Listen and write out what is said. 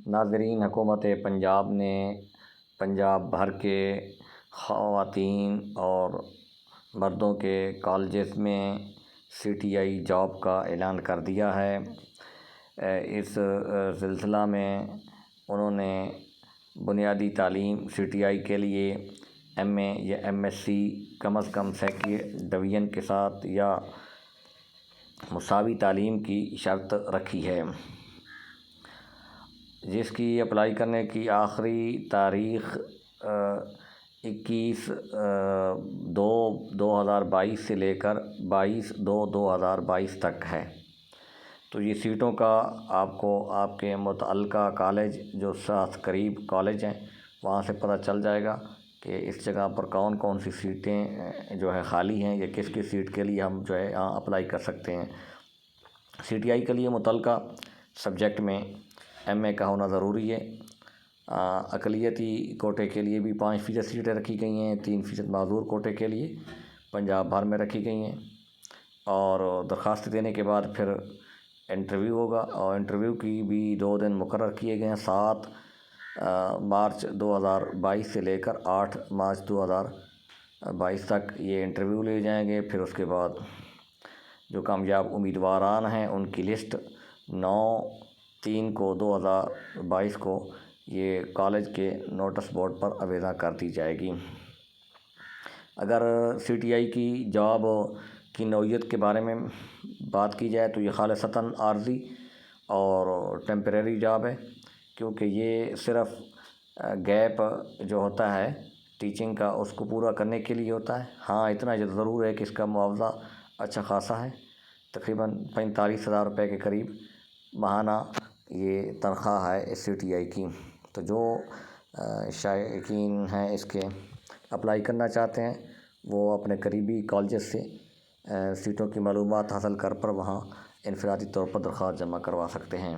ناظرین، حکومت پنجاب نے پنجاب بھر کے خواتین اور مردوں کے کالجز میں CTI جاب کا اعلان کر دیا ہے۔ اس سلسلہ میں انہوں نے بنیادی تعلیم CTI کے لیے MA یا MSc کم از کم سیکنڈ ڈویژن کے ساتھ یا مساوی تعلیم کی شرط رکھی ہے، جس کی اپلائی کرنے کی آخری تاریخ 21/2/2022 سے لے کر 22/2/2022 تک ہے۔ تو یہ سیٹوں کا آپ کو آپ کے متعلقہ کالج جو ساتھ قریب کالج ہیں وہاں سے پتہ چل جائے گا کہ اس جگہ پر کون کون سی سیٹیں جو ہے خالی ہیں یا کس کس سیٹ کے لیے ہم جو ہے اپلائی کر سکتے ہیں۔ CTI کے لیے متعلقہ سبجیکٹ میں MA کا ہونا ضروری ہے۔ اقلیتی کوٹے کے لیے بھی 5% سیٹیں رکھی گئی ہیں، 3% معذور کوٹے کے لیے پنجاب بھر میں رکھی گئی ہیں، اور درخواست دینے کے بعد پھر انٹرویو ہوگا، اور انٹرویو کی بھی 2 دن مقرر کیے گئے ہیں، 7 مارچ 2022 سے لے کر 8 مارچ 2022 تک یہ انٹرویو لے جائیں گے۔ پھر اس کے بعد جو کامیاب امیدواران ہیں ان کی لسٹ 9/3/2022 کو یہ کالج کے نوٹس بورڈ پر آویزاں کر دی جائے گی۔ اگر CTI کی جاب کی نوعیت کے بارے میں بات کی جائے تو یہ خالصتاً عارضی اور ٹیمپریری جاب ہے، کیونکہ یہ صرف گیپ جو ہوتا ہے ٹیچنگ کا اس کو پورا کرنے کے لیے ہوتا ہے۔ ہاں، اتنا ضرور ہے کہ اس کا معاوضہ اچھا خاصا ہے، تقریباً 45,000 روپے کے قریب ماہانہ یہ تنخواہ ہے اس CTI کی۔ تو جو شائقین ہیں اس کے اپلائی کرنا چاہتے ہیں وہ اپنے قریبی کالجز سے سیٹوں کی معلومات حاصل کر وہاں انفرادی طور پر درخواست جمع کروا سکتے ہیں۔